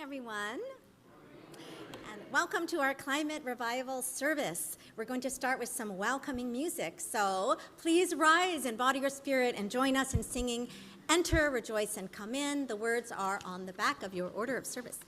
Everyone, and welcome to our Climate Revival service. We're going to start with some welcoming music, so please rise in body or spirit and join us in singing Enter, Rejoice, and Come In. The words are on the back of your order of service.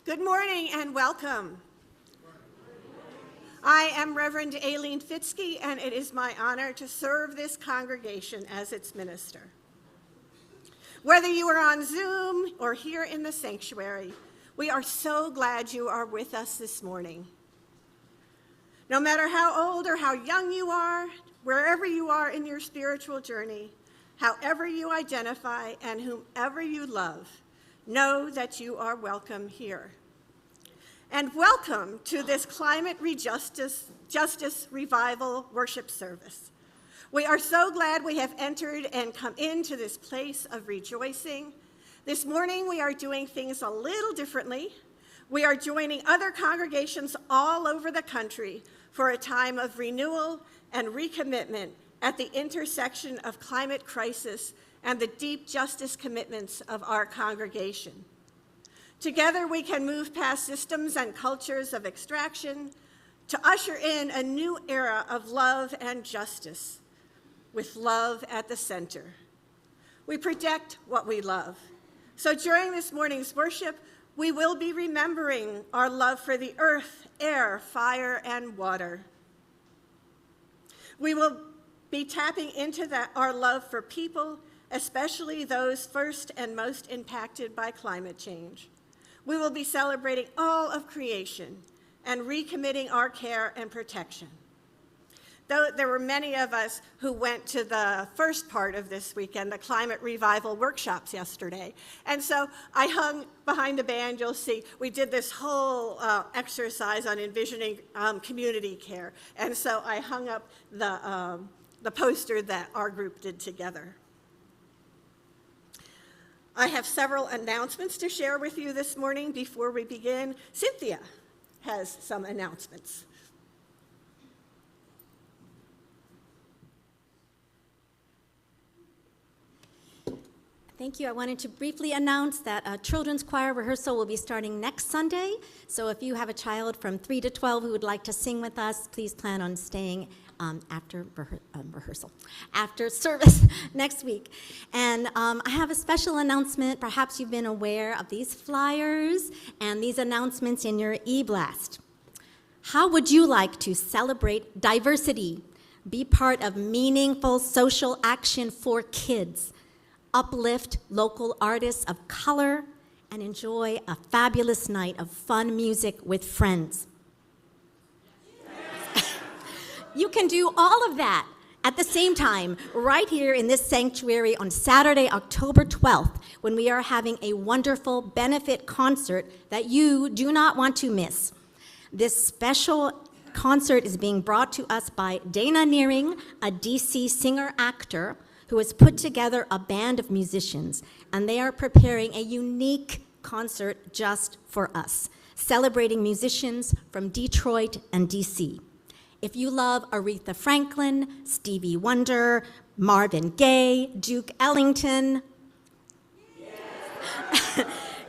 Good morning and welcome. I am Reverend Aileen Fitzke, and it is my honor to serve this congregation as its minister. Whether you are on Zoom or here in the sanctuary, we are so glad you are with us this morning. No matter how old or how young you are, wherever you are in your spiritual journey, however you identify and whomever you love, know that you are welcome here. And welcome to this Climate Justice Revival worship service. We are so glad we have entered and come into this place of rejoicing. This morning we are doing things a little differently. We are joining other congregations all over the country for a time of renewal and recommitment at the intersection of climate crisis and the deep justice commitments of our congregation. Together, we can move past systems and cultures of extraction to usher in a new era of love and justice, with love at the center. We protect what we love. So during this morning's worship, we will be remembering our love for the earth, air, fire, and water. We will be tapping into our love for people, especially those first and most impacted by climate change. We will be celebrating all of creation and recommitting our care and protection. Though there were many of us who went to the first part of this weekend, the Climate Revival workshops yesterday. And so I hung behind the band, you'll see, we did this whole exercise on envisioning community care. And so I hung up the poster that our group did together. I have several announcements to share with you this morning before we begin. Cynthia has some announcements. Thank you. I wanted to briefly announce that a children's choir rehearsal will be starting next Sunday. So if you have a child from 3 to 12 who would like to sing with us, please plan on staying after rehearsal, after service next week. And I have a special announcement. Perhaps you've been aware of these flyers and these announcements in your e-blast. How would you like to celebrate diversity, be part of meaningful social action for kids, uplift local artists of color, and enjoy a fabulous night of fun music with friends? You can do all of that At the same time, right here in this sanctuary on Saturday, October 12th, when we are having a wonderful benefit concert that you do not want to miss. This special concert is being brought to us by Dana Nearing, a DC singer-actor who has put together a band of musicians, and they are preparing a unique concert just for us, celebrating musicians from Detroit and DC. If you love Aretha Franklin, Stevie Wonder, Marvin Gaye, Duke Ellington,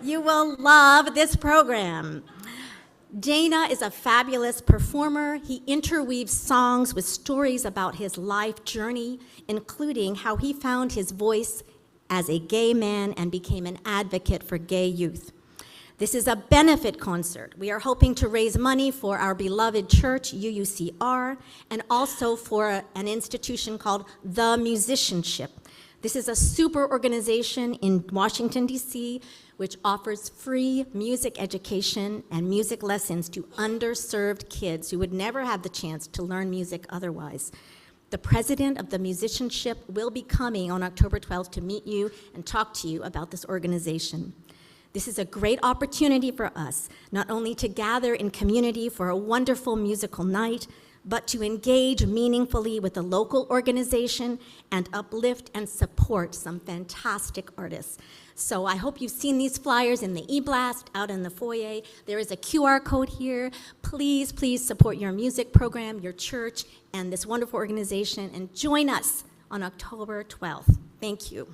you will love this program. Dana is a fabulous performer. He interweaves songs with stories about his life journey, including how he found his voice as a gay man and became an advocate for gay youth. This is a benefit concert. We are hoping to raise money for our beloved church, UUCR, and also for an institution called The Musicianship. This is a super organization in Washington, D.C., which offers free music education and music lessons to underserved kids who would never have the chance to learn music otherwise. The president of the musicianship will be coming on October 12th to meet you and talk to you about this organization. This is a great opportunity for us, not only to gather in community for a wonderful musical night, but to engage meaningfully with the local organization and uplift and support some fantastic artists. So I hope you've seen these flyers in the e-blast out in the foyer. There is a QR code here. Please, please support your music program, your church, and this wonderful organization, and join us on October 12th. Thank you.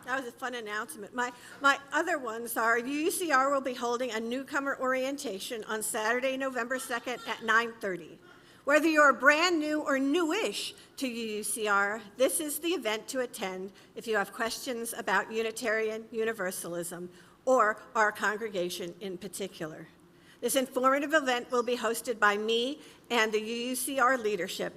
That was a fun announcement. My other ones are UUCR will be holding a newcomer orientation on Saturday, November 2nd at 9:30. Whether you're brand new or newish to UUCR, this is the event to attend if you have questions about Unitarian Universalism or our congregation in particular. This informative event will be hosted by me and the UUCR leadership.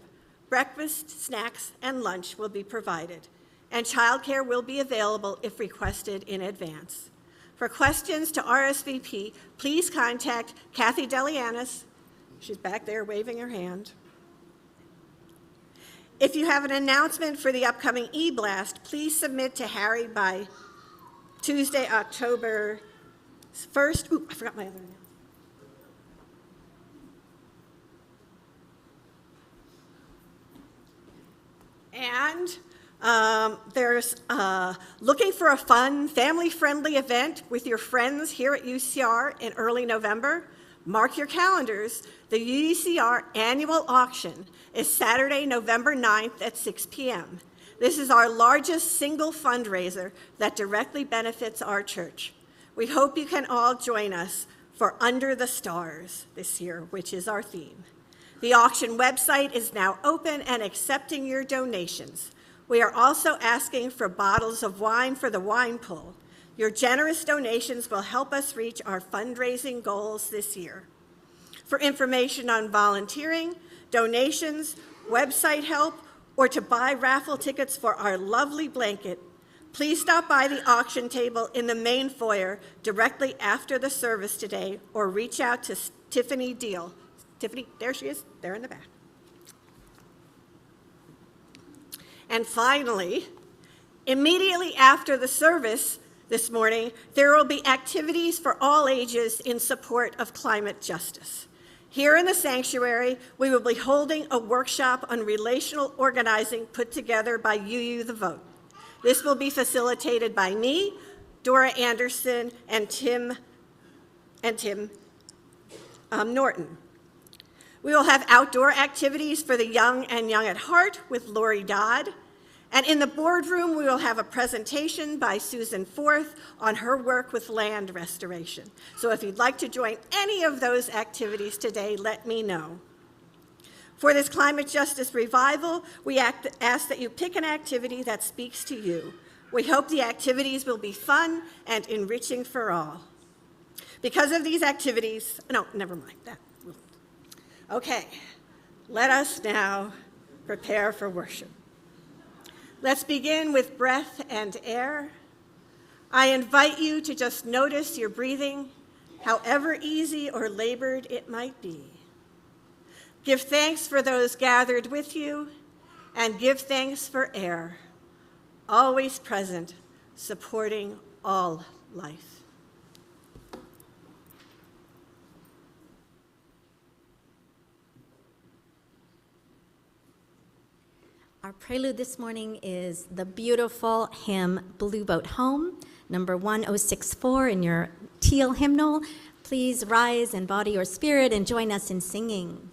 Breakfast, snacks, and lunch will be provided, and childcare will be available if requested in advance. For questions to RSVP, please contact Kathy Delianis. She's back there waving her hand. If you have an announcement for the upcoming e-blast, please submit to Harry by Tuesday, October 1st. Ooh, I forgot my other announcement. And there's looking for a fun, family-friendly event with your friends here at UCR in early November. Mark your calendars. The UUCR annual auction is Saturday, November 9th at 6 p.m. This is our largest single fundraiser that directly benefits our church. We hope you can all join us for Under the Stars this year, which is our theme. The auction website is now open and accepting your donations. We are also asking for bottles of wine for the wine pull. Your generous donations will help us reach our fundraising goals this year. For information on volunteering, donations, website help, or to buy raffle tickets for our lovely blanket, please stop by the auction table in the main foyer directly after the service today, or reach out to Tiffany Deal. Tiffany, there she is, there in the back. And finally, immediately after the service this morning, there will be activities for all ages in support of climate justice. Here in the sanctuary, we will be holding a workshop on relational organizing put together by UU The Vote. This will be facilitated by me, Dora Anderson, and Tim Norton. We will have outdoor activities for the young and young at heart with Lori Dodd. And in the boardroom, we will have a presentation by Susan Forth on her work with land restoration. So if you'd like to join any of those activities today, let me know. For this climate justice revival, we ask that you pick an activity that speaks to you. We hope the activities will be fun and enriching for all. Because of these activities, no, never mind that. Okay, let us now prepare for worship. Let's begin with breath and air. I invite you to just notice your breathing however easy or labored it might be. Give thanks for those gathered with you, and give thanks for air, always present, supporting all life. Our prelude this morning is the beautiful hymn, Blue Boat Home, number 1064 in your teal hymnal. Please rise in body or spirit and join us in singing.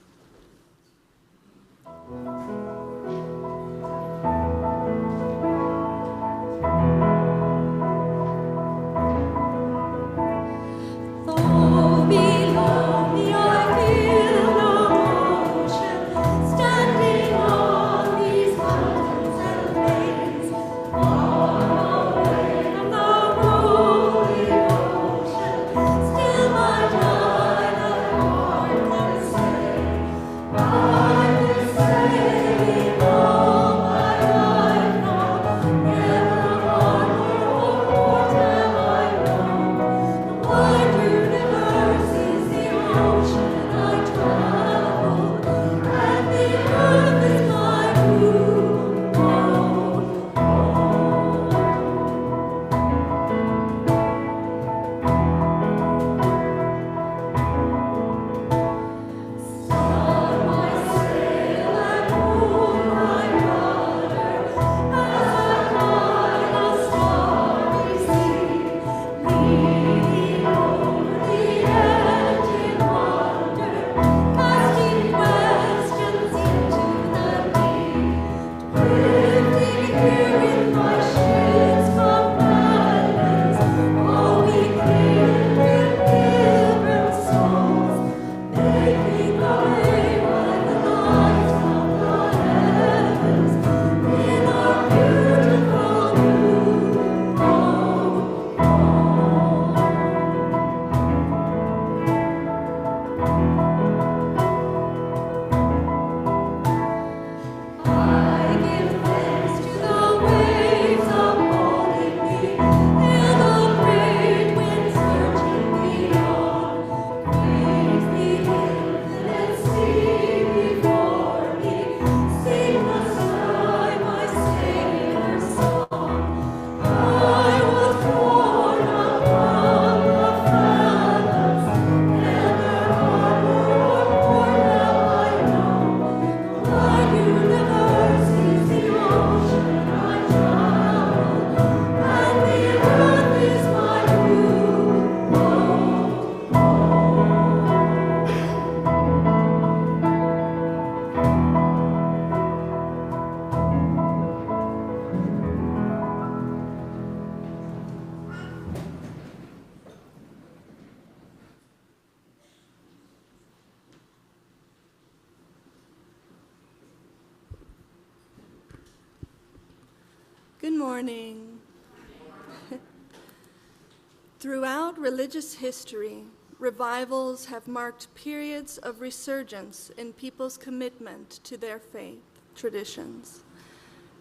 Good morning. Throughout religious history, revivals have marked periods of resurgence in people's commitment to their faith traditions.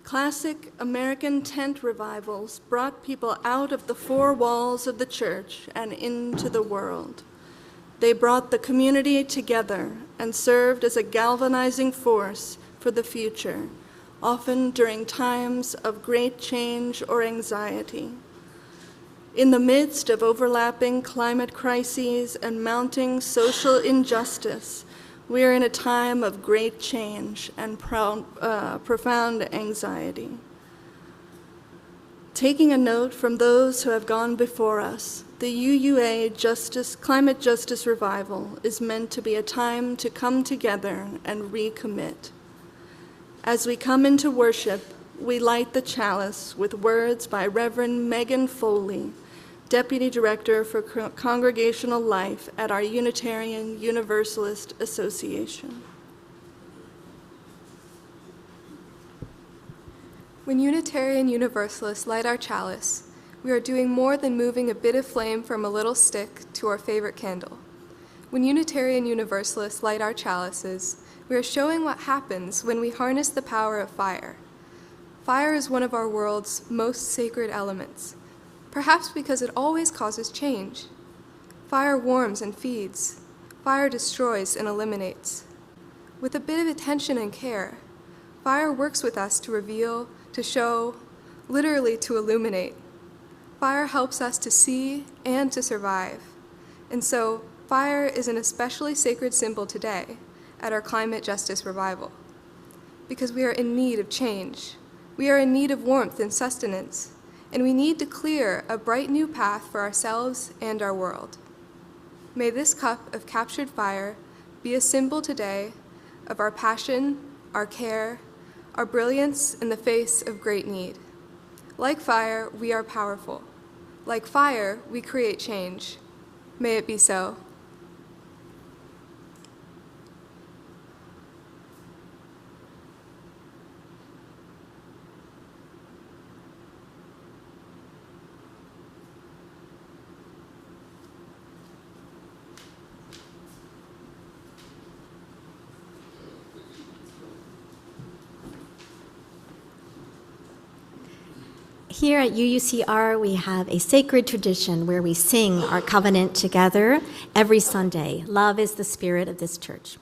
Classic American tent revivals brought people out of the four walls of the church and into the world. They brought the community together and served as a galvanizing force for the future, often during times of great change or anxiety. In the midst of overlapping climate crises and mounting social injustice, we are in a time of great change and profound anxiety. Taking a note from those who have gone before us, the UUA Climate Justice Revival is meant to be a time to come together and recommit. As we come into worship, we light the chalice with words by Reverend Megan Foley, Deputy Director for Congregational Life at our Unitarian Universalist Association. When Unitarian Universalists light our chalice, we are doing more than moving a bit of flame from a little stick to our favorite candle. When Unitarian Universalists light our chalices, we are showing what happens when we harness the power of fire. Fire is one of our world's most sacred elements, perhaps because it always causes change. Fire warms and feeds. Fire destroys and eliminates. With a bit of attention and care, fire works with us to reveal, to show, literally to illuminate. Fire helps us to see and to survive. And so, fire is an especially sacred symbol today at our climate justice revival. Because we are in need of change. We are in need of warmth and sustenance, and we need to clear a bright new path for ourselves and our world. May this cup of captured fire be a symbol today of our passion, our care, our brilliance in the face of great need. Like fire, we are powerful. Like fire, we create change. May it be so. Here at UUCR, we have a sacred tradition where we sing our covenant together every Sunday. Love is the spirit of this church.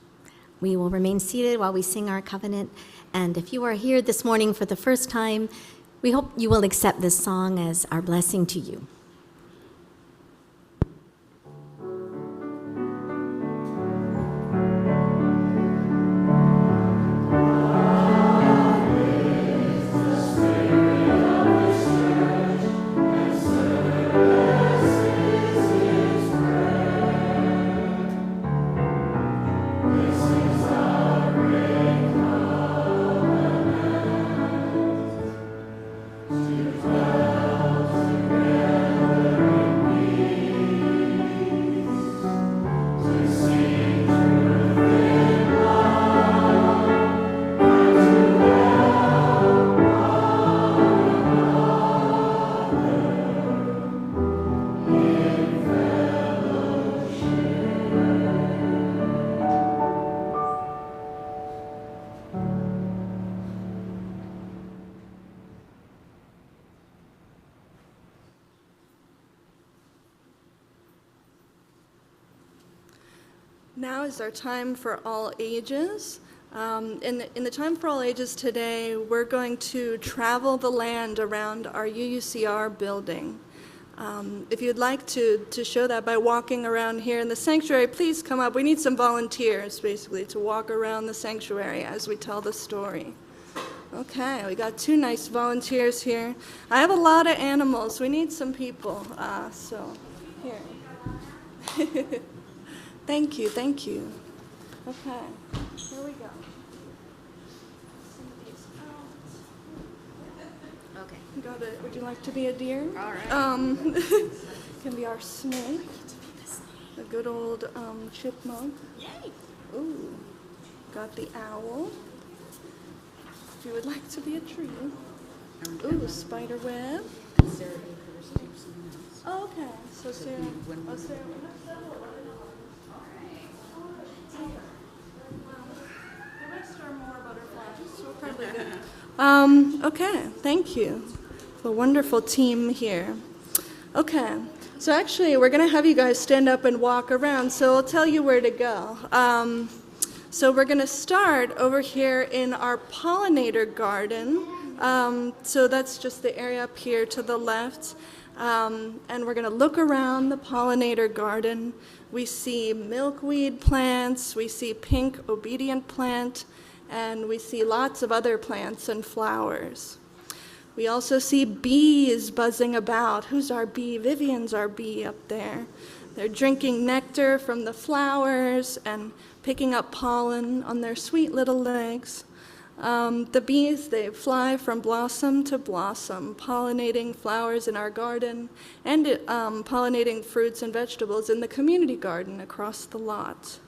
We will remain seated while we sing our covenant, and if you are here this morning for the first time, we hope you will accept this song as our blessing to you. Now is our time for all ages. In the time for all ages today, we're going to travel the land around our UUCR building. If you'd like to show that by walking around here in the sanctuary, please come up. We need some volunteers, basically, to walk around the sanctuary as we tell the story. Okay, we got two nice volunteers here. I have a lot of animals. We need some people, so here. Thank you, thank you. Okay, here we go. Okay. Got it. Would you like to be a deer? All right. Can be our snake. The good old chipmunk. Yay! Ooh, got the owl. If you would like to be a tree. Ooh, spider web. Oh, okay. So Sarah. Oh, Sarah. The rest are more butterflies, so we're probably good. Okay, thank you. A wonderful team here. Okay, so actually we're going to have you guys stand up and walk around, so I'll tell you where to go. So we're going to start over here in our pollinator garden. So that's just the area up here to the left. And we're going to look around the pollinator garden. We see milkweed plants, we see pink obedient plant, and we see lots of other plants and flowers. We also see bees buzzing about. Who's our bee? Vivian's our bee up there. They're drinking nectar from the flowers and picking up pollen on their sweet little legs. The bees, they fly from blossom to blossom, pollinating flowers in our garden and pollinating fruits and vegetables in the community garden across the lot.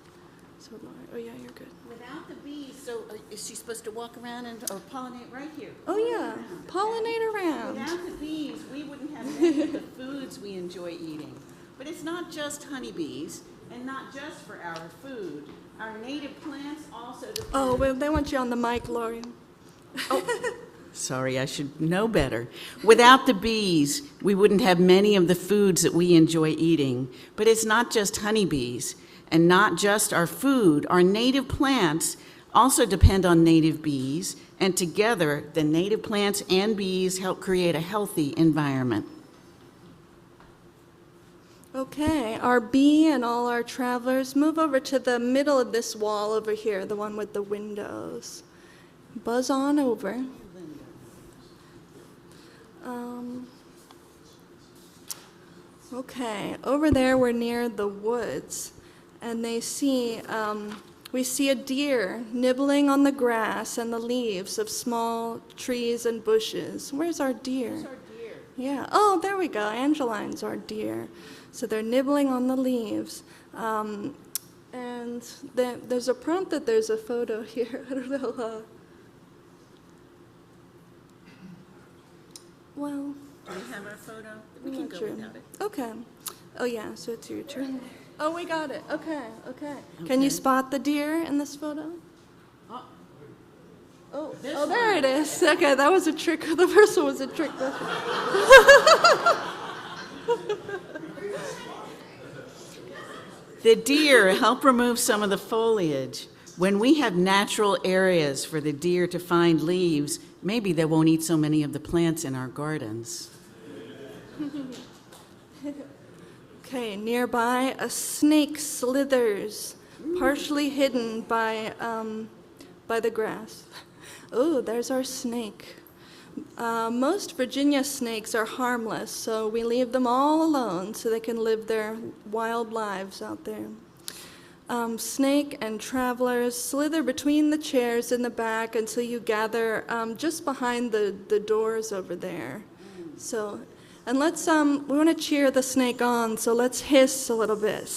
So, oh yeah, you're good. Without the bees, so is she supposed to walk around and or pollinate right here? Oh yeah, pollinate around. Without the bees, we wouldn't have any of the foods we enjoy eating. But it's not just honeybees and not just for our food. Our native plants also depend. Oh, well, they want you on the mic, Lori. Oh, Sorry, I should know better. Without the bees, we wouldn't have many of the foods that we enjoy eating. But it's not just honeybees, and not just our food. Our native plants also depend on native bees, and together, the native plants and bees help create a healthy environment. Okay, our bee and all our travelers, move over to the middle of this wall over here, the one with the windows. Buzz on over. Okay, over there we're near the woods, and we see a deer nibbling on the grass and the leaves of small trees and bushes. Where's our deer? Where's our deer? Yeah, oh, there we go, Angeline's our deer. So they're nibbling on the leaves. And there's a prompt that there's a photo here. I don't know. Well, Do we have our photo? We I'm can not go sure. without it. Okay. Oh, yeah, so it's your turn. Oh, we got it. Okay. Can you spot the deer in this photo? Oh, there it is. Okay, that was a trick. The first one was a trick. The deer help remove some of the foliage. When we have natural areas for the deer to find leaves, maybe they won't eat so many of the plants in our gardens. Okay, nearby, a snake slithers, partially hidden by the grass. Oh, there's our snake. Most Virginia snakes are harmless, so we leave them all alone so they can live their wild lives out there. Snake and travelers slither between the chairs in the back until you gather just behind the doors over there. So, and let's, we want to cheer the snake on, so let's hiss a little bit.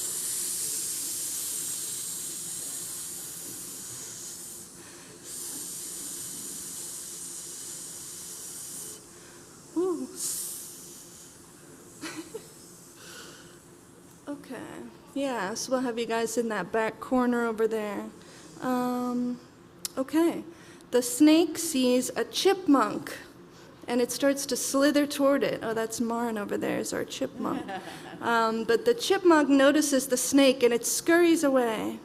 Ooh. Okay. Yeah, so we'll have you guys in that back corner over there. Okay. The snake sees a chipmunk, and it starts to slither toward it. Oh, that's Marn over there, is our chipmunk. But the chipmunk notices the snake, and it scurries away.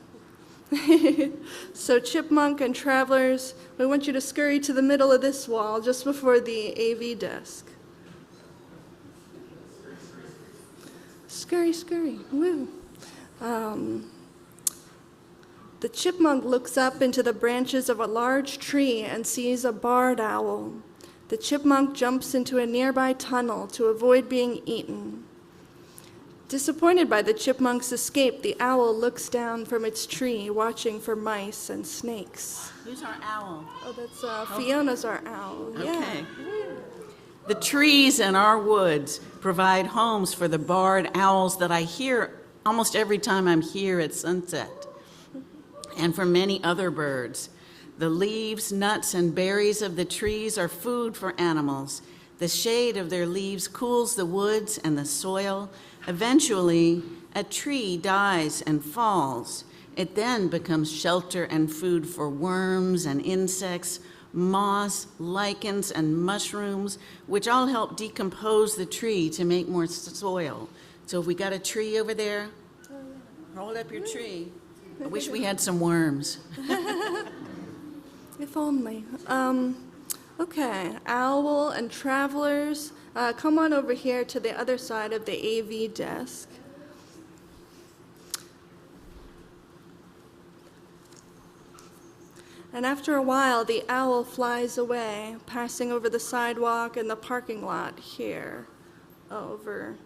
So chipmunk and travelers, we want you to scurry to the middle of this wall, just before the AV desk. Scurry, scurry, woo. The chipmunk looks up into the branches of a large tree and sees a barred owl. The chipmunk jumps into a nearby tunnel to avoid being eaten. Disappointed by the chipmunk's escape, the owl looks down from its tree, watching for mice and snakes. Who's our owl? Oh, that's Fiona's our owl. Okay. Yeah. The trees in our woods provide homes for the barred owls that I hear almost every time I'm here at sunset, and for many other birds. The leaves, nuts, and berries of the trees are food for animals. The shade of their leaves cools the woods and the soil. Eventually, a tree dies and falls. It then becomes shelter and food for worms and insects, moss, lichens, and mushrooms, which all help decompose the tree to make more soil. So if we got a tree over there, hold up your tree. I wish we had some worms. If only. Okay, owl and travelers, come on over here to the other side of the AV desk. And after a while, the owl flies away, passing over the sidewalk and the parking lot here. Over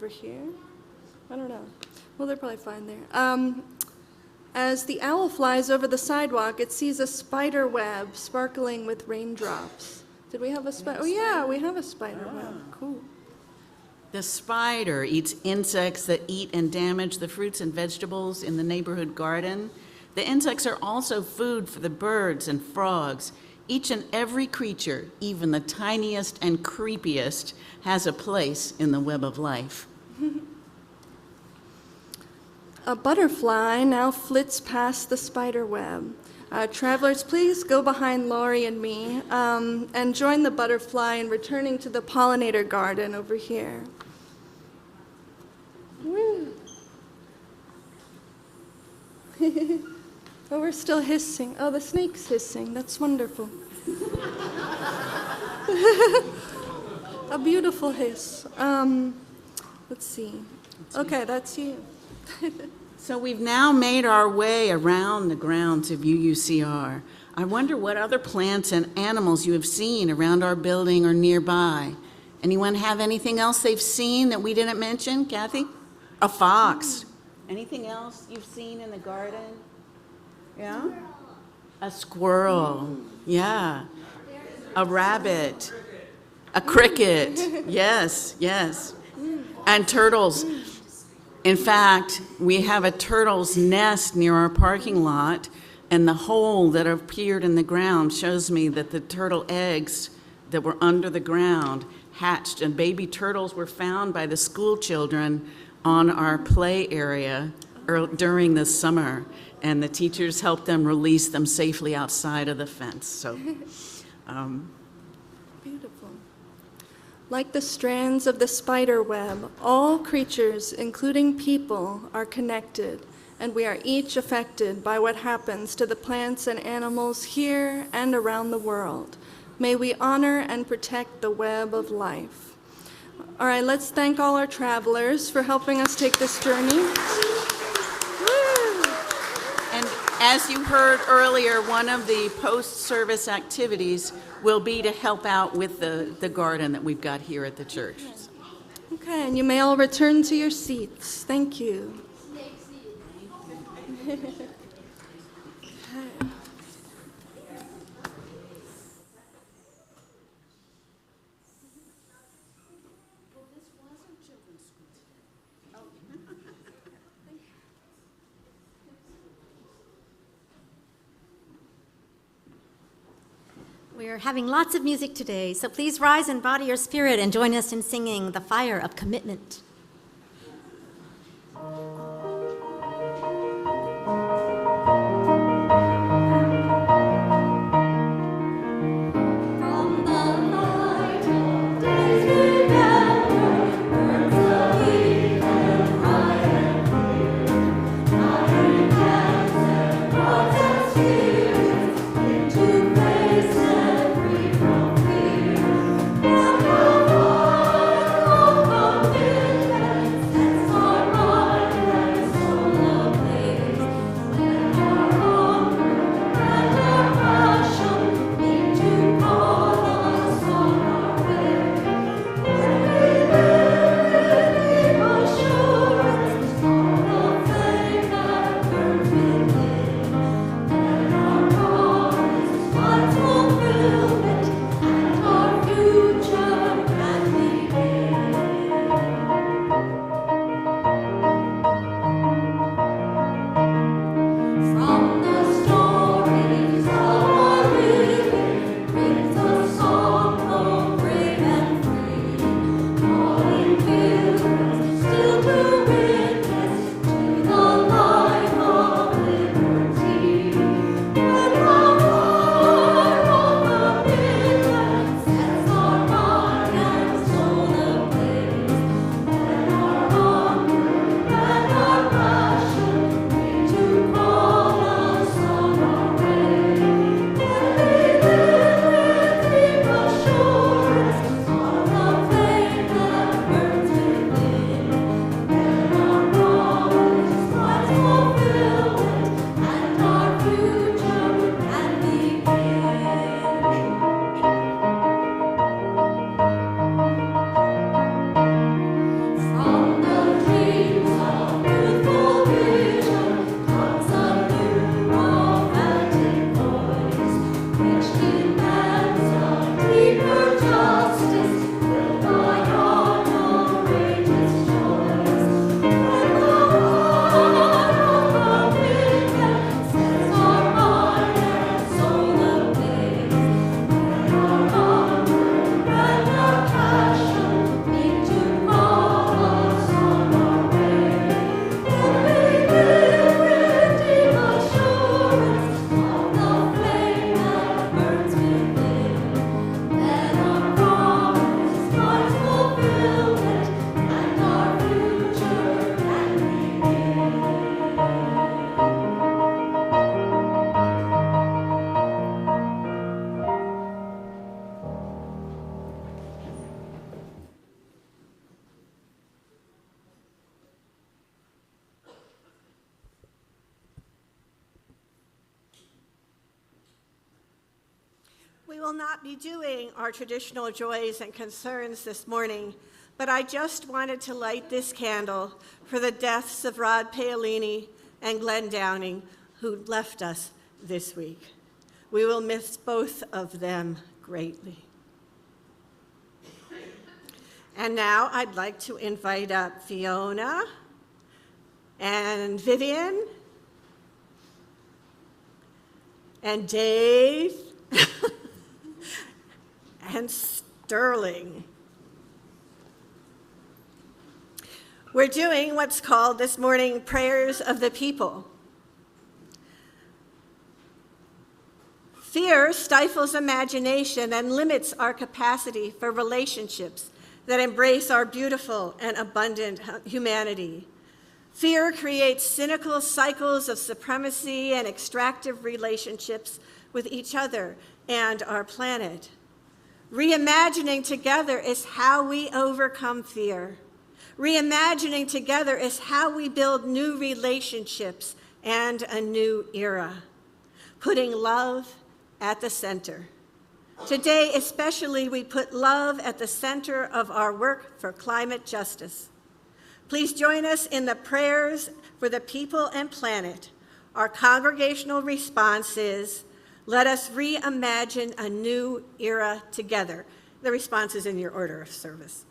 here? I don't know. Well, they're probably fine there. As the owl flies over the sidewalk, it sees a spider web sparkling with raindrops. Did we have a spider? Oh, yeah, we have a spider web. Cool. The spider eats insects that eat and damage the fruits and vegetables in the neighborhood garden. The insects are also food for the birds and frogs. Each and every creature, even the tiniest and creepiest, has a place in the web of life. A butterfly now flits past the spider web. Travelers, please go behind Laurie and me and join the butterfly in returning to the pollinator garden over here. Woo. Oh, we're still hissing. Oh, the snake's hissing. That's wonderful. A beautiful hiss. Let's see. Okay, that's you. So we've now made our way around the grounds of UUCR. I wonder what other plants and animals you have seen around our building or nearby. Anyone have anything else they've seen that we didn't mention? Kathy? A fox. Anything else you've seen in the garden? Yeah? A squirrel. Yeah. A rabbit. A cricket. Yes, yes. And turtles. In fact, we have a turtle's nest near our parking lot, and the hole that appeared in the ground shows me that the turtle eggs that were under the ground hatched, and baby turtles were found by the school children on our play area during the summer, and the teachers helped them release them safely outside of the fence. So, Beautiful. Like the strands of the spider web, all creatures, including people, are connected, and we are each affected by what happens to the plants and animals here and around the world. May we honor and protect the web of life. All right, let's thank all our travelers for helping us take this journey. and as you heard earlier, one of the post-service activities will be to help out with the garden that we've got here at the church. Okay, and you may all return to your seats. Thank you. We're having lots of music today, so please rise and body your spirit and join us in singing The Fire of Commitment. Thank you. We will not be doing our traditional joys and concerns this morning, but I just wanted to light this candle for the deaths of Rod Paolini and Glenn Downing, who left us this week. We will miss both of them greatly. And now I'd like to invite up Fiona and Vivian and Dave and Sterling. We're doing what's called this morning Prayers of the People. Fear stifles imagination and limits our capacity for relationships that embrace our beautiful and abundant humanity. Fear creates cynical cycles of supremacy and extractive relationships with each other and our planet. Reimagining together is how we overcome fear. Reimagining together is how we build new relationships and a new era, putting love at the center. Today, especially, we put love at the center of our work for climate justice. Please join us in the prayers for the people and planet. Our congregational response is, let us reimagine a new era together. The response is in your order of service.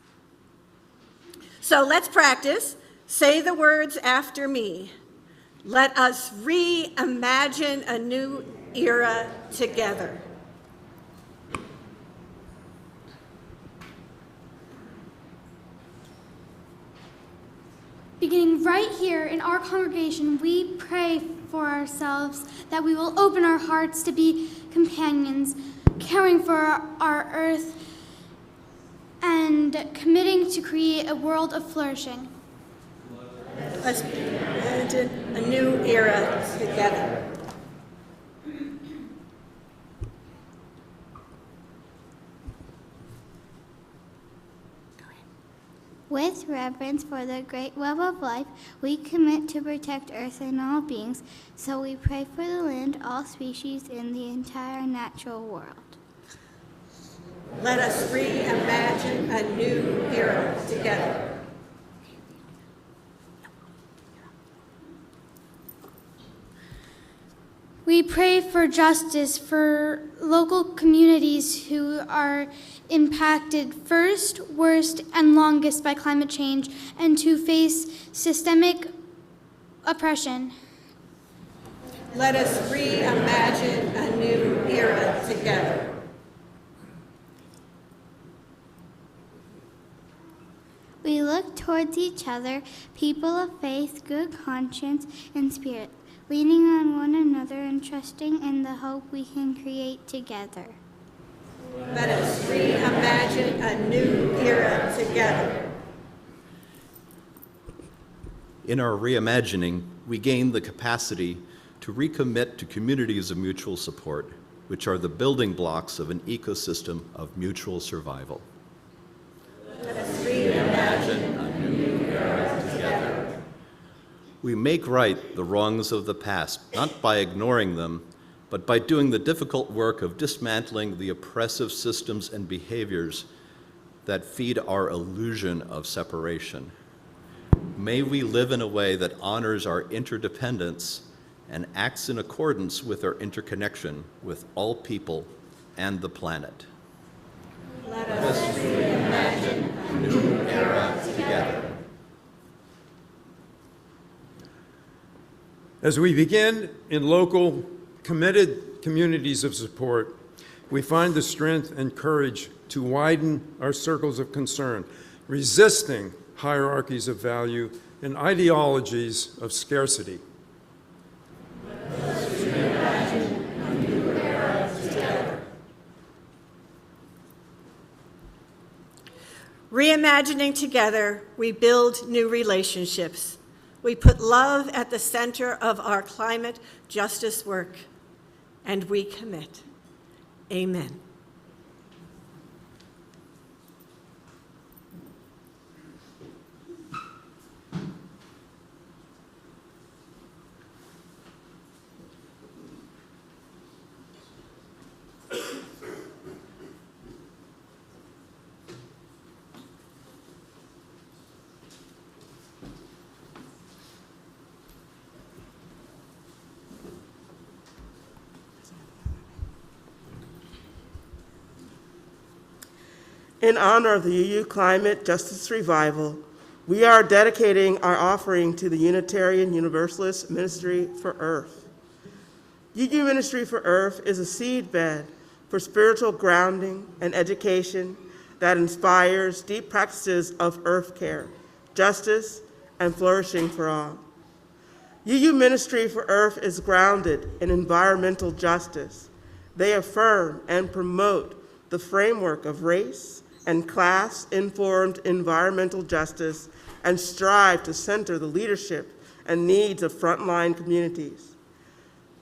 So let's practice. Say the words after me. Let us reimagine a new era together. Beginning right here in our congregation, we pray for ourselves that we will open our hearts to be companions, caring for our earth, and committing to create a world of flourishing. Let's imagine a new era together. With reverence for the great web of life, we commit to protect Earth and all beings, so we pray for the land, all species, and the entire natural world. Let us reimagine a new era together. We pray for justice for local communities who are impacted first, worst, and longest by climate change and to face systemic oppression. Let us reimagine a new era together. We look towards each other, people of faith, good conscience, and spirit, leaning on one another and trusting in the hope we can create together. Let us reimagine a new era together. In our reimagining, we gain the capacity to recommit to communities of mutual support, which are the building blocks of an ecosystem of mutual survival. Let us reimagine a new era together. We make right the wrongs of the past, not by ignoring them, but by doing the difficult work of dismantling the oppressive systems and behaviors that feed our illusion of separation. May we live in a way that honors our interdependence and acts in accordance with our interconnection with all people and the planet. Let us reimagine a new era together. As we begin in local, committed communities of support, we find the strength and courage to widen our circles of concern, resisting hierarchies of value and ideologies of scarcity. Let us reimagine a new era together. Reimagining together, we build new relationships. We put love at the center of our climate justice work, and we commit. Amen. In honor of the UU Climate Justice Revival, we are dedicating our offering to the Unitarian Universalist Ministry for Earth. UU Ministry for Earth is a seedbed for spiritual grounding and education that inspires deep practices of earth care, justice, and flourishing for all. UU Ministry for Earth is grounded in environmental justice. They affirm and promote the framework of race and class-informed environmental justice and strive to center the leadership and needs of frontline communities.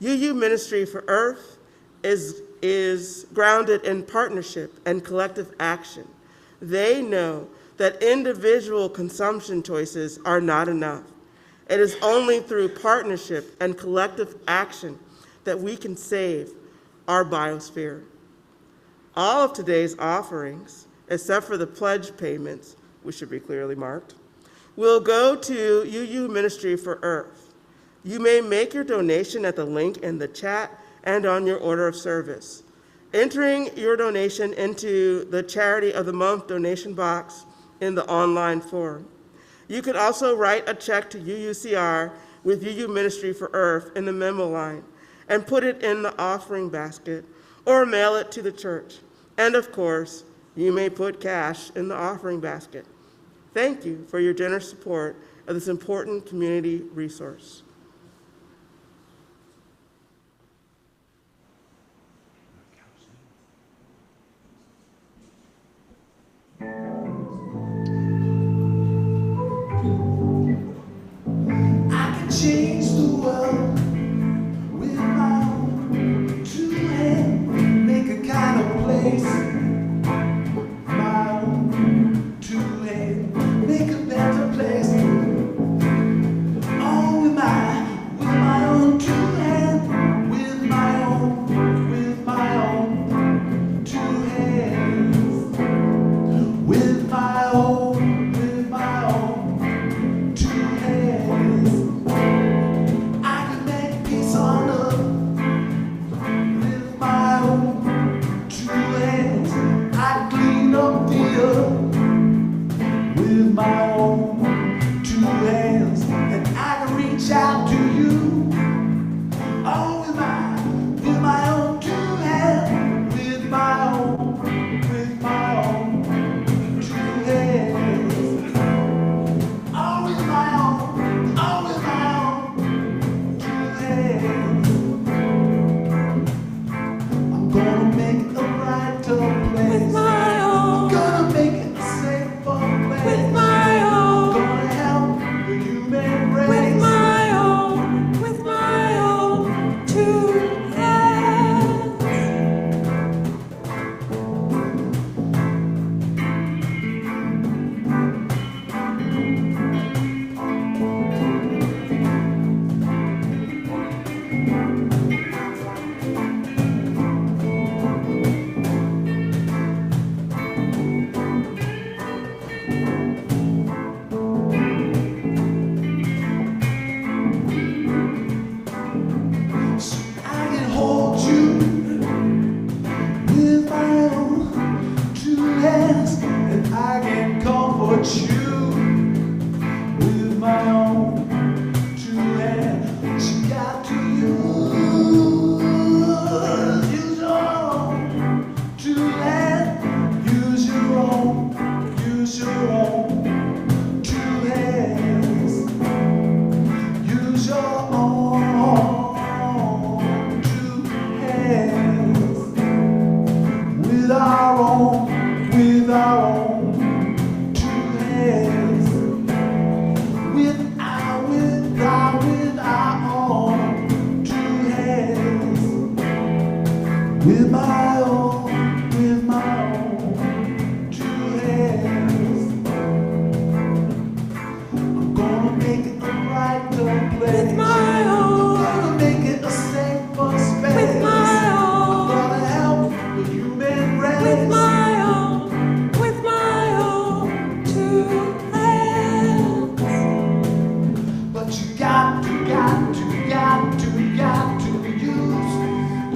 UU Ministry for Earth is grounded in partnership and collective action. They know that individual consumption choices are not enough. It is only through partnership and collective action that we can save our biosphere. All of today's offerings, except for the pledge payments, which should be clearly marked, will go to UU Ministry for Earth. You may make your donation at the link in the chat and on your order of service. Entering your donation into the Charity of the Month donation box in the online form. You could also write a check to UUCR with UU Ministry for Earth in the memo line and put it in the offering basket or mail it to the church. And of course, you may put cash in the offering basket. Thank you for your generous support of this important community resource. Change the world with my own two hands, make a kind of place. My own two hands, make a better place. Oh, with my own two hands, with my own two hands, with my own two hands. With my own two hands, and I can reach out to you. Oh, with my own two hands, with my own two hands. Oh, with my own two hands. I'm gonna make it a brighter place. With my own. Gonna make it a safer place. With my own. Gonna help the human race. With my own two hands.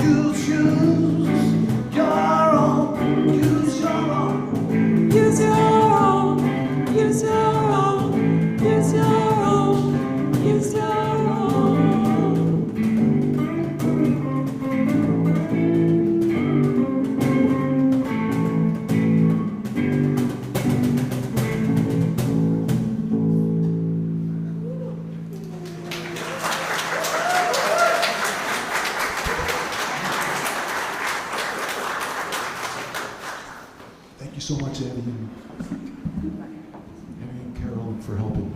Use your so much, Evie and Carolyn, for helping.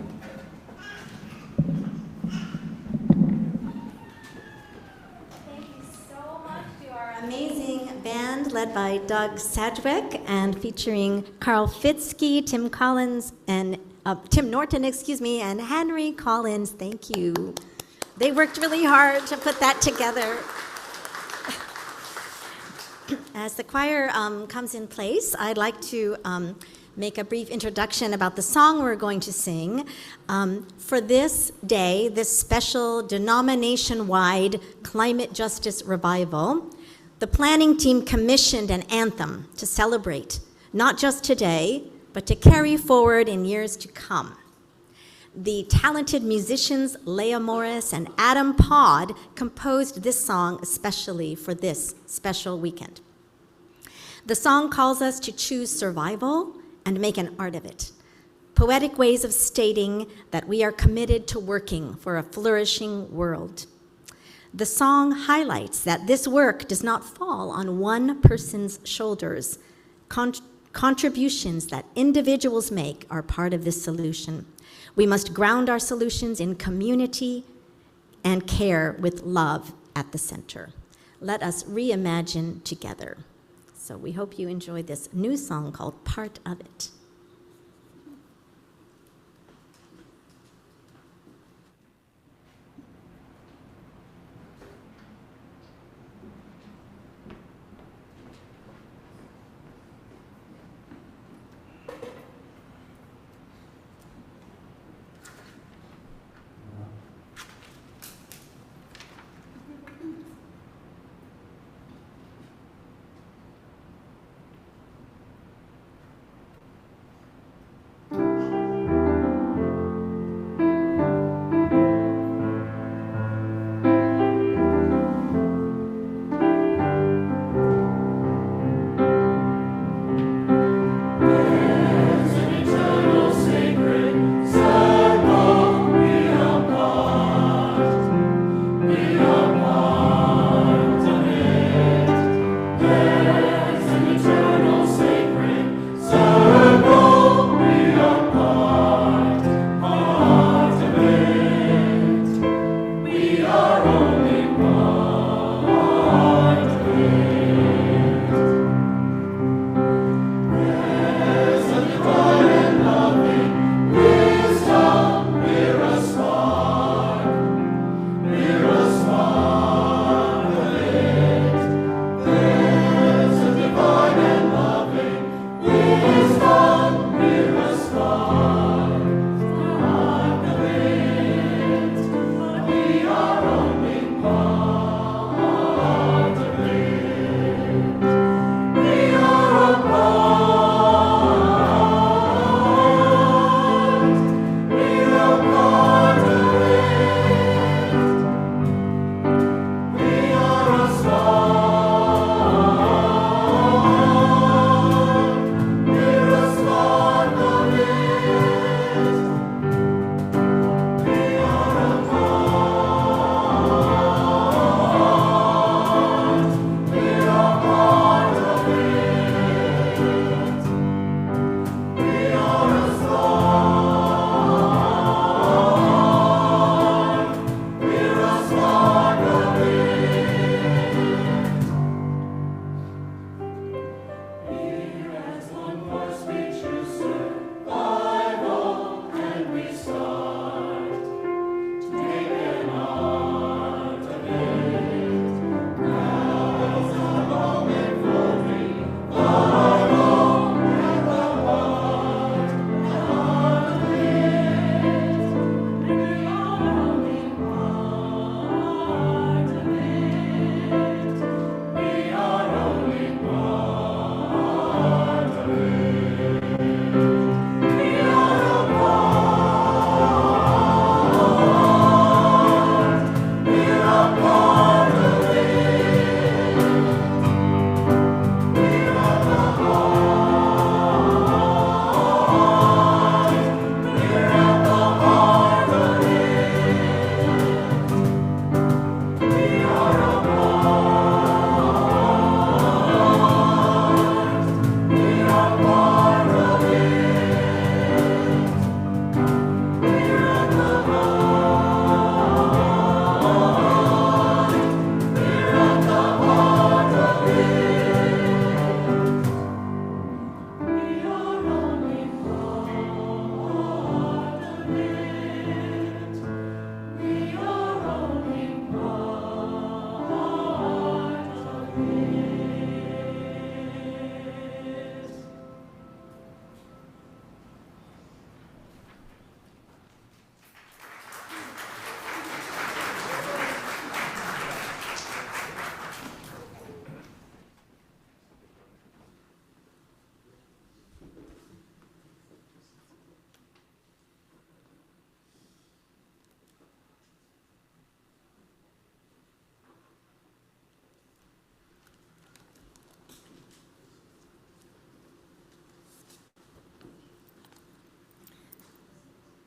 Thank you so much to our amazing band led by Doug Sedgwick and featuring Karl Fitzke, Tim Norton, and Henry Collins. Thank you. They worked really hard to put that together. As the choir comes in place, I'd like to make a brief introduction about the song we're going to sing. For this day, this special denomination-wide climate justice revival, the planning team commissioned an anthem to celebrate, not just today, but to carry forward in years to come. The talented musicians Leah Morris and Adam Pod composed this song especially for this special weekend. The song calls us to choose survival and make an art of it. Poetic ways of stating that we are committed to working for a flourishing world. The song highlights that this work does not fall on one person's shoulders. Contributions that individuals make are part of this solution. We must ground our solutions in community and care with love at the center. Let us reimagine together. So we hope you enjoy this new song called Part of It.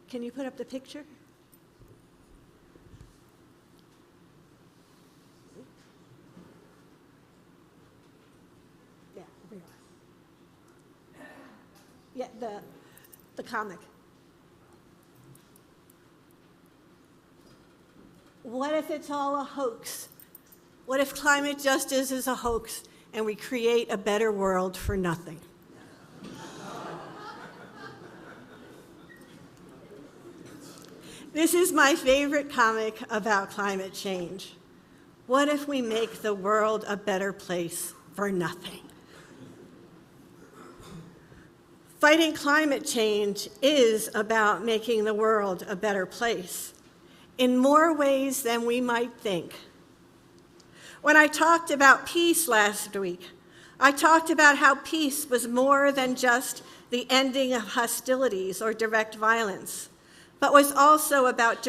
Can you put up the picture? Yeah, we are. Yeah, the comic. What if it's all a hoax? What if climate justice is a hoax and we create a better world for nothing? This is my favorite comic about climate change. What if we make the world a better place for nothing? Fighting climate change is about making the world a better place in more ways than we might think. When I talked about peace last week, I talked about how peace was more than just the ending of hostilities or direct violence, but was also about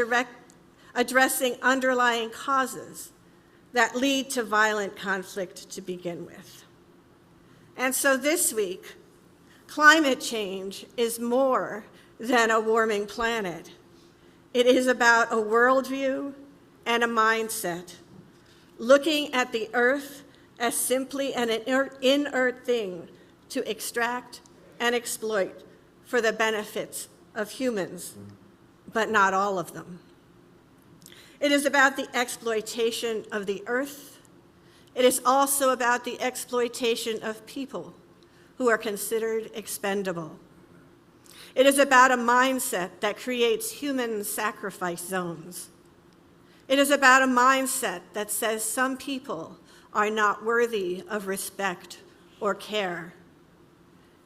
addressing underlying causes that lead to violent conflict to begin with. And so this week, climate change is more than a warming planet. It is about a worldview and a mindset, looking at the earth as simply an inert thing to extract and exploit for the benefits of humans, but not all of them. It is about the exploitation of the earth. It is also about the exploitation of people who are considered expendable. It is about a mindset that creates human sacrifice zones. It is about a mindset that says some people are not worthy of respect or care.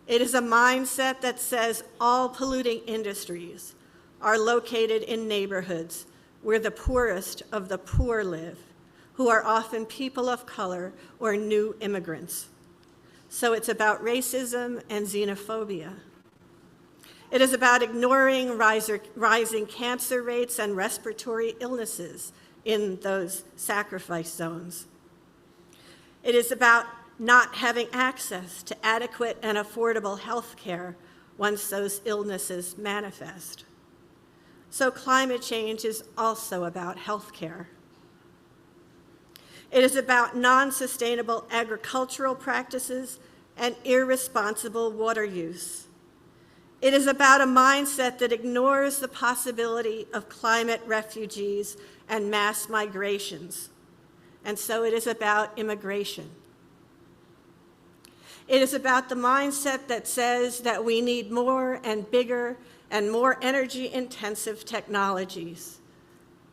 It is a mindset that says all polluting industries are located in neighborhoods where the poorest of the poor live, who are often people of color or new immigrants. So it's about racism and xenophobia. It is about ignoring rising cancer rates and respiratory illnesses in those sacrifice zones. It is about not having access to adequate and affordable health care once those illnesses manifest. So climate change is also about health care. It is about non-sustainable agricultural practices and irresponsible water use. It is about a mindset that ignores the possibility of climate refugees and mass migrations. And so it is about immigration. It is about the mindset that says that we need more and bigger and more energy-intensive technologies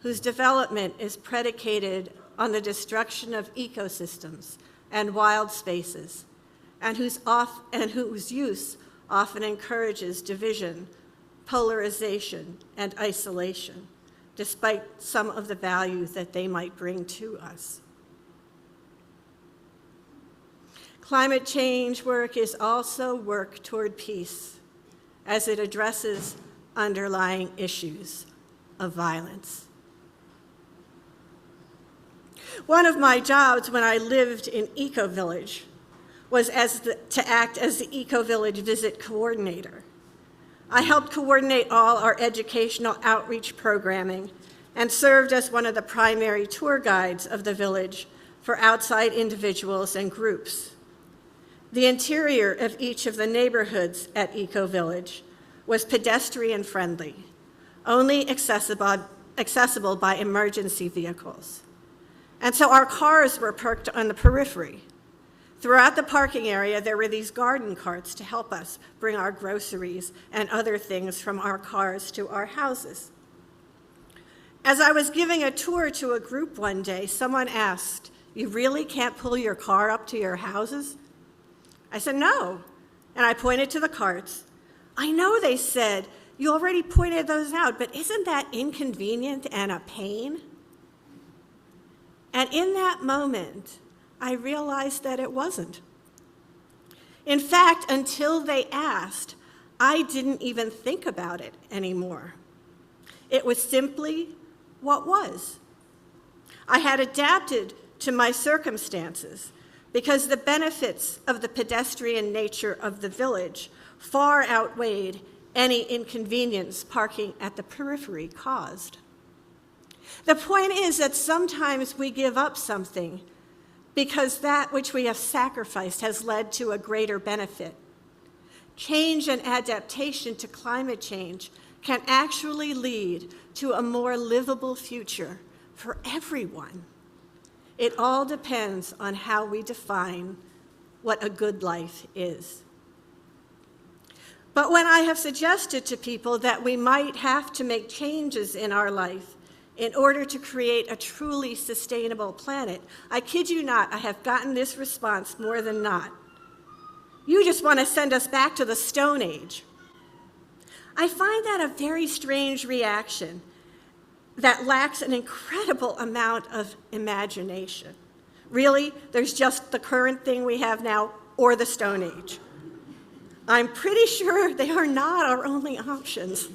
whose development is predicated on the destruction of ecosystems and wild spaces, and whose use often encourages division, polarization, and isolation, despite some of the value that they might bring to us. Climate change work is also work toward peace, as it addresses underlying issues of violence. One of my jobs when I lived in Eco Village was to act as the Eco Village visit coordinator. I helped coordinate all our educational outreach programming and served as one of the primary tour guides of the village for outside individuals and groups. The interior of each of the neighborhoods at Eco Village was pedestrian friendly, only accessible by emergency vehicles. And so our cars were parked on the periphery. Throughout the parking area, there were these garden carts to help us bring our groceries and other things from our cars to our houses. As I was giving a tour to a group one day, someone asked, You really can't pull your car up to your houses? I said, no. And I pointed to the carts. I know, they said. You already pointed those out, but isn't that inconvenient and a pain? And in that moment, I realized that it wasn't. In fact, until they asked, I didn't even think about it anymore. It was simply what was. I had adapted to my circumstances because the benefits of the pedestrian nature of the village far outweighed any inconvenience parking at the periphery caused. The point is that sometimes we give up something because that which we have sacrificed has led to a greater benefit. Change and adaptation to climate change can actually lead to a more livable future for everyone. It all depends on how we define what a good life is. But when I have suggested to people that we might have to make changes in our life in order to create a truly sustainable planet, I kid you not, I have gotten this response more than not. You just want to send us back to the Stone Age. I find that a very strange reaction that lacks an incredible amount of imagination. Really, there's just the current thing we have now or the Stone Age. I'm pretty sure they are not our only options.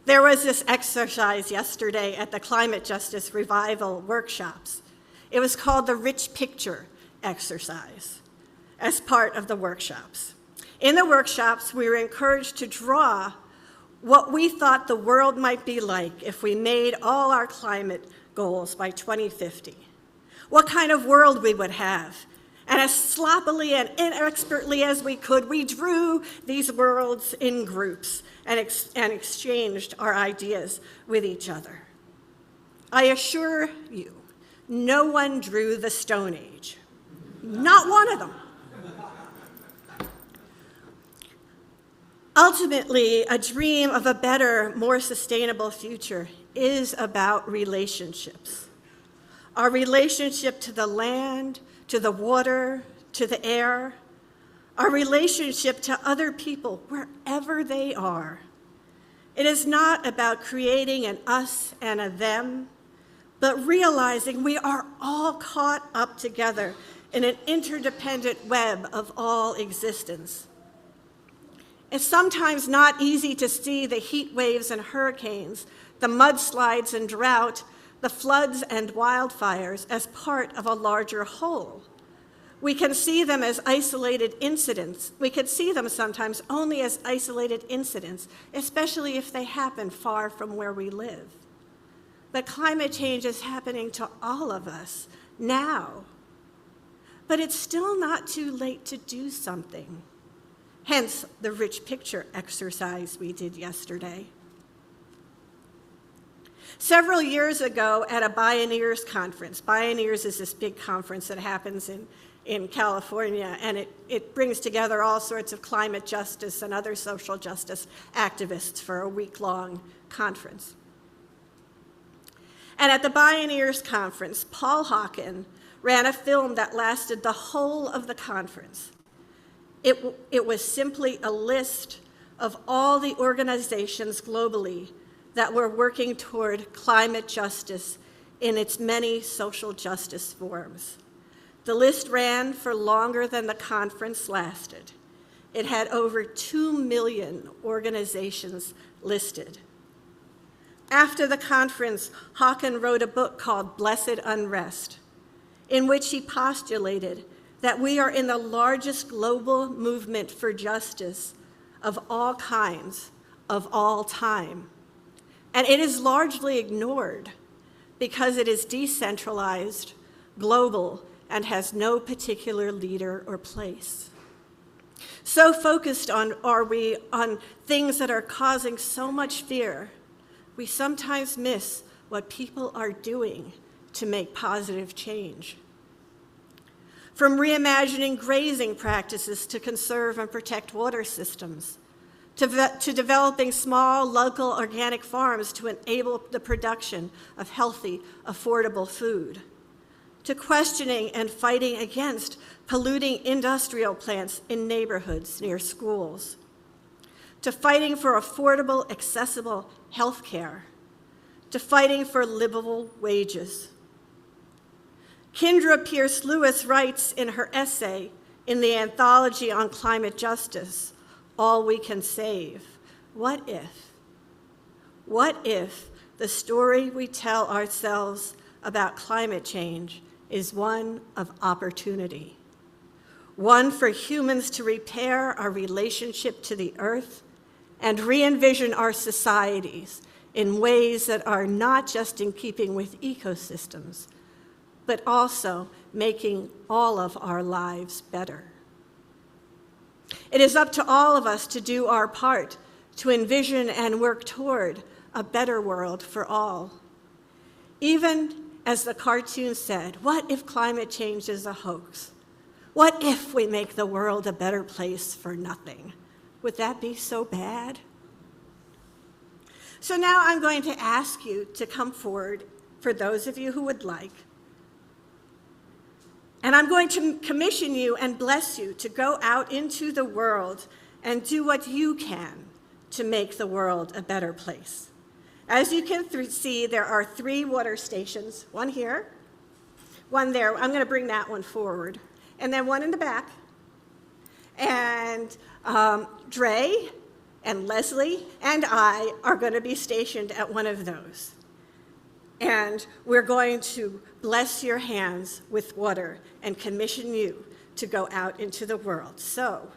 There was this exercise yesterday at the Climate Justice Revival workshops. It was called the Rich Picture exercise as part of the workshops. In the workshops, we were encouraged to draw what we thought the world might be like if we made all our climate goals by 2050. What kind of world we would have. And as sloppily and inexpertly as we could, we drew these worlds in groups and exchanged our ideas with each other. I assure you, no one drew the Stone Age. Not one of them. Ultimately, a dream of a better, more sustainable future is about relationships. Our relationship to the land, to the water, to the air, our relationship to other people, wherever they are. It is not about creating an us and a them, but realizing we are all caught up together in an interdependent web of all existence. It's sometimes not easy to see the heat waves and hurricanes, the mudslides and drought, the floods and wildfires as part of a larger whole. We can see them as isolated incidents. We could see them sometimes only as isolated incidents, especially if they happen far from where we live. But climate change is happening to all of us now. But it's still not too late to do something. Hence the rich picture exercise we did yesterday. Several years ago at a Bioneers conference, Bioneers is this big conference that happens in California, and it brings together all sorts of climate justice and other social justice activists for a week-long conference. And at the Bioneers conference, Paul Hawken ran a film that lasted the whole of the conference. It was simply a list of all the organizations globally that were working toward climate justice in its many social justice forms. The list ran for longer than the conference lasted. It had over 2 million organizations listed. After the conference, Hawken wrote a book called Blessed Unrest, in which he postulated that we are in the largest global movement for justice of all kinds, of all time. And it is largely ignored because it is decentralized, global, and has no particular leader or place. So focused are we on things that are causing so much fear, we sometimes miss what people are doing to make positive change. From reimagining grazing practices to conserve and protect water systems, to developing small, local organic farms to enable the production of healthy, affordable food, to questioning and fighting against polluting industrial plants in neighborhoods near schools, to fighting for affordable, accessible health care, to fighting for livable wages. Kendra Pierce Lewis writes in her essay in the anthology on climate justice, All We Can Save, what if the story we tell ourselves about climate change is one of opportunity, one for humans to repair our relationship to the earth and re-envision our societies in ways that are not just in keeping with ecosystems, but also making all of our lives better. It is up to all of us to do our part to envision and work toward a better world for all. Even as the cartoon said, what if climate change is a hoax? What if we make the world a better place for nothing? Would that be so bad? So now I'm going to ask you to come forward, for those of you who would like. And I'm going to commission you and bless you to go out into the world and do what you can to make the world a better place. As you can see, there are 3 water stations, one here, one there. I'm going to bring that one forward, and then one in the back. And Dre and Leslie and I are going to be stationed at one of those. And we're going to bless your hands with water and commission you to go out into the world. So,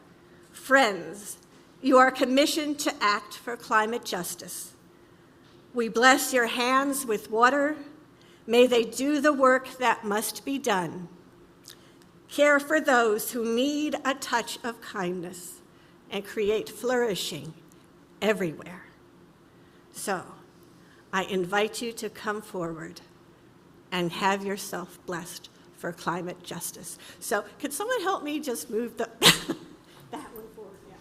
friends, you are commissioned to act for climate justice. We bless your hands with water. May they do the work that must be done. Care for those who need a touch of kindness and create flourishing everywhere. So, I invite you to come forward and have yourself blessed for climate justice. So, could someone help me just move that one forward? Yeah.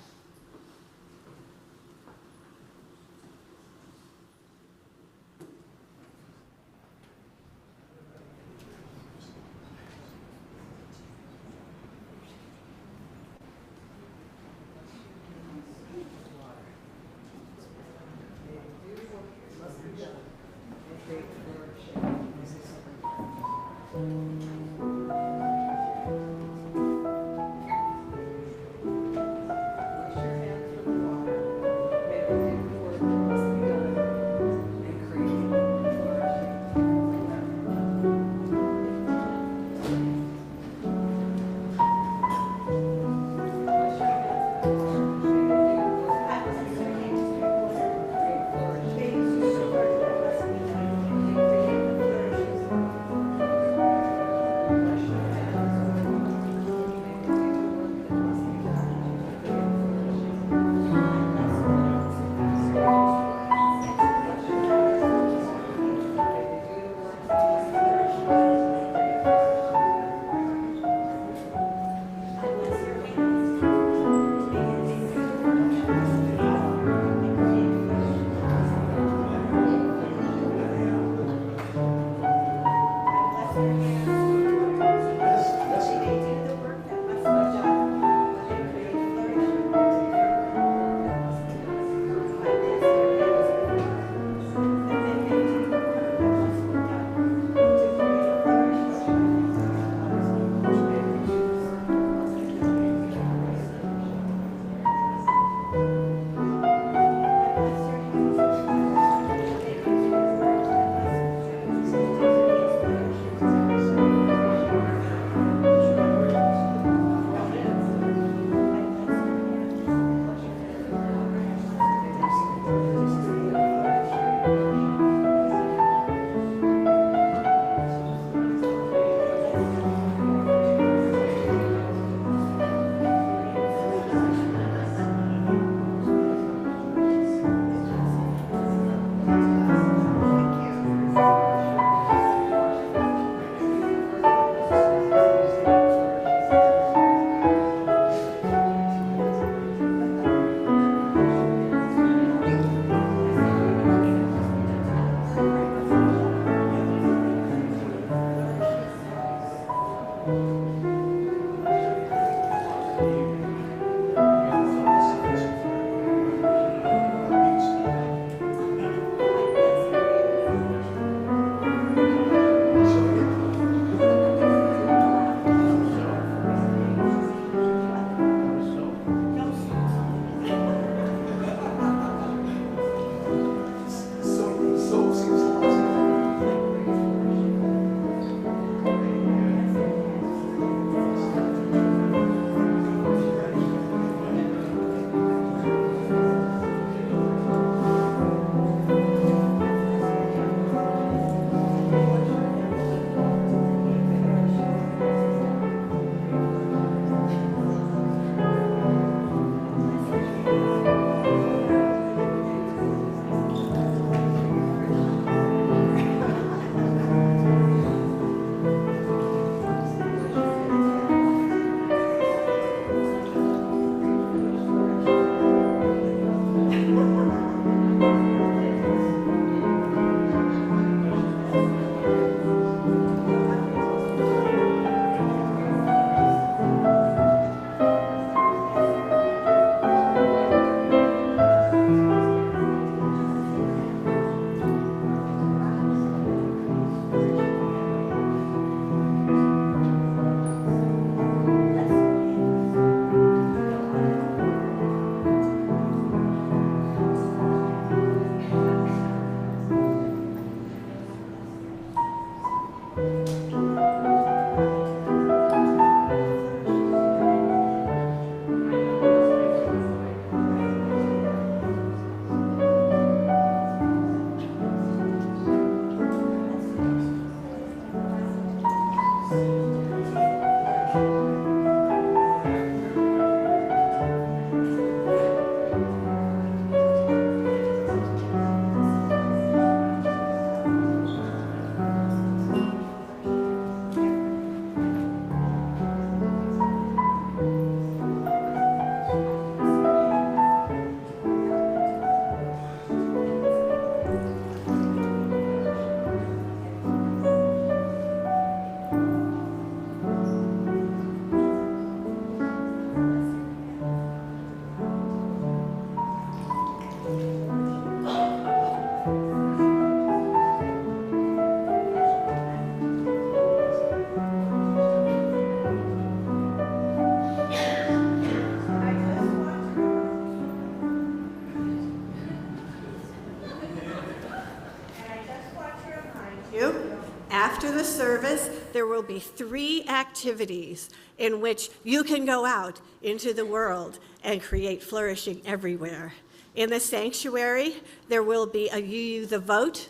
After the service, there will be 3 activities in which you can go out into the world and create flourishing everywhere. In the sanctuary, there will be a UU the Vote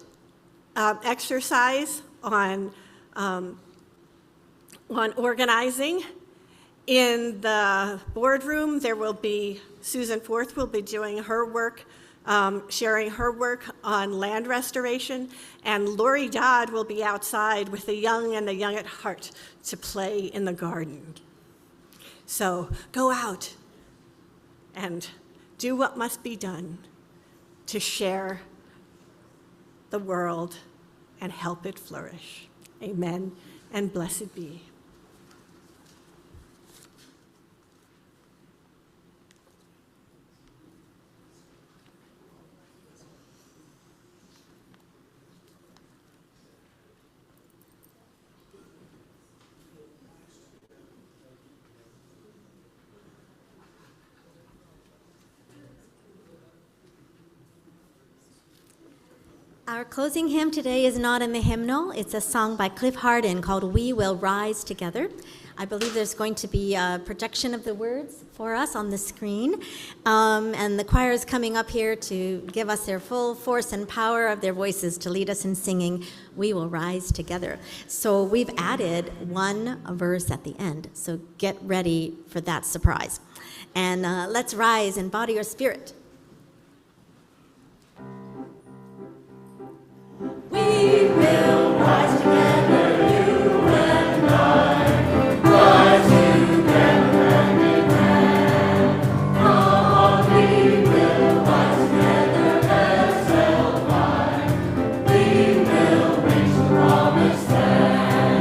exercise on organizing. In the boardroom, there will be, Susan Forth will be doing her work, sharing her work on land restoration, and Lori Dodd will be outside with the young and the young at heart to play in the garden. So go out and do what must be done to share the world and help it flourish. Amen, and blessed be. Our closing hymn today is not in the hymnal. It's a song by Cliff Hardin called We Will Rise Together. I believe there's going to be a projection of the words for us on the screen. And the choir is coming up here to give us their full force and power of their voices to lead us in singing We Will Rise Together. So we've added one verse at the end. So get ready for that surprise. And let's rise in body or spirit. We will rise together, you and I, rise together hand in hand. Come on, we will rise together as held high. We will reach the promised land.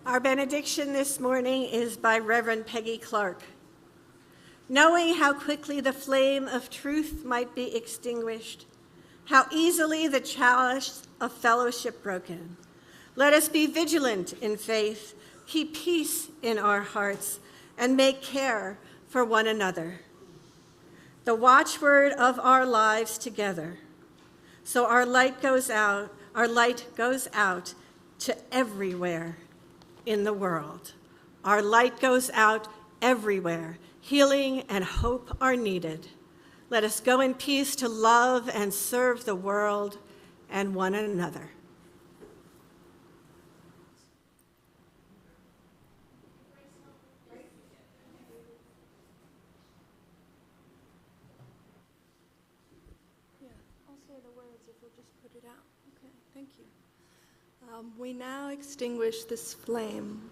Our benediction this morning is by Reverend Peggy Clark. Knowing how quickly the flame of truth might be extinguished, how easily the chalice of fellowship broken, let us be vigilant in faith, keep peace in our hearts, and make care for one another. The watchword of our lives together. So our light goes out to everywhere in the world. Our light goes out everywhere. Healing and hope are needed. Let us go in peace to love and serve the world and one another. I'll say the words if you'll just put it out. Okay, thank you. We now extinguish this flame,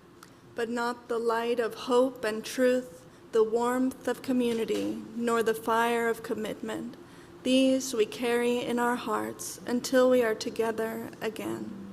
but not the light of hope and truth, the warmth of community, nor the fire of commitment. These we carry in our hearts until we are together again.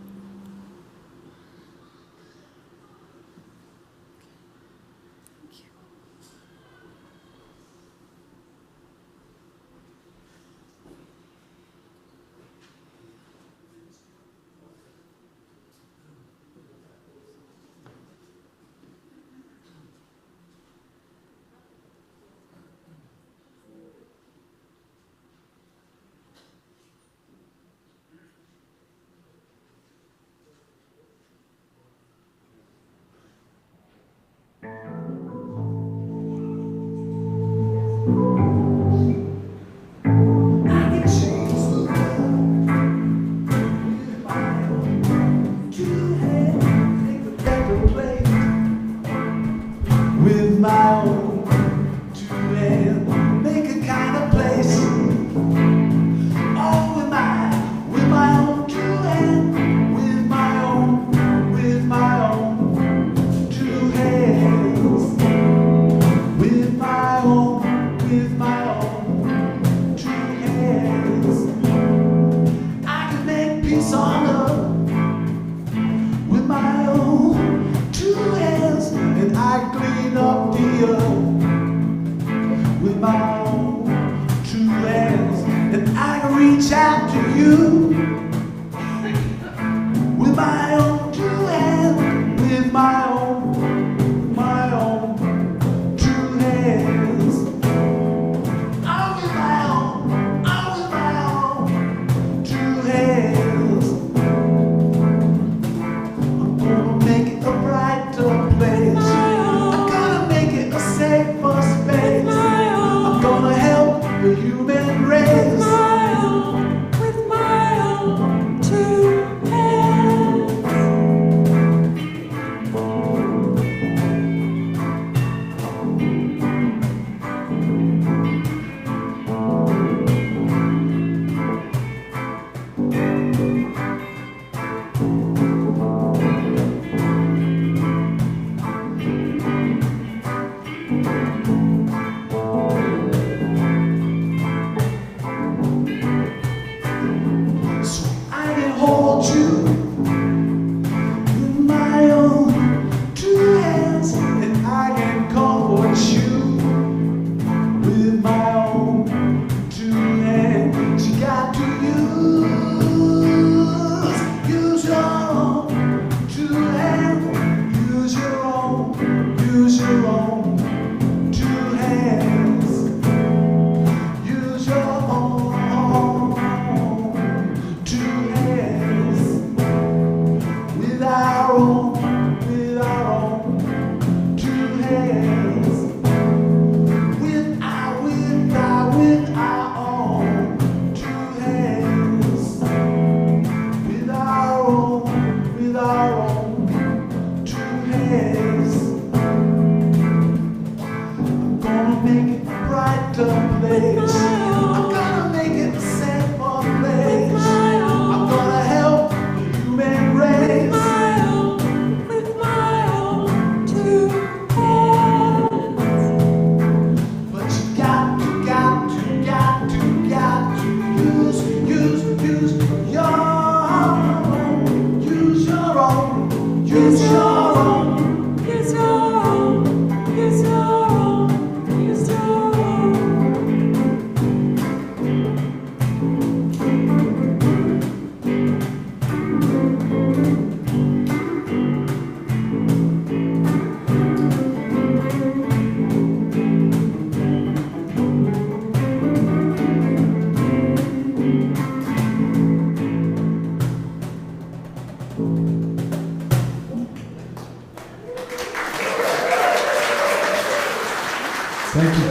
Thank you.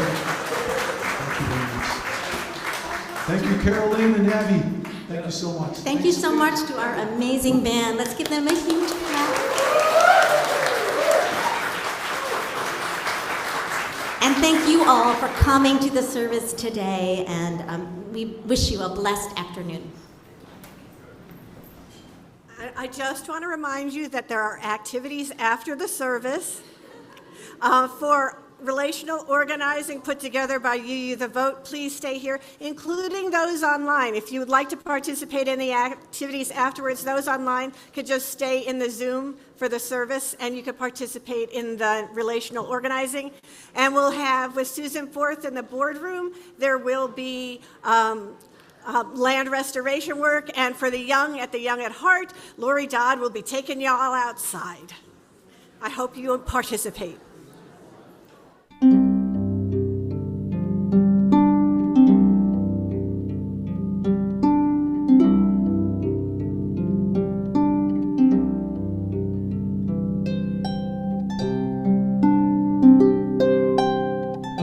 Thank you very much. Thank you, Carolyn and Evie. Thank you so much. Thank you so much to our amazing band. Let's give them a huge clap. And thank you all for coming to the service today, and we wish you a blessed afternoon. I just want to remind you that there are activities after the service for relational organizing put together by UU The Vote. Please stay here, including those online. If you would like to participate in the activities afterwards, those online could just stay in the Zoom for the service, and you could participate in the relational organizing. And we'll have, with Susan Forth in the boardroom, there will be land restoration work, and for the young at Heart, Lori Dodd will be taking y'all outside. I hope you will participate.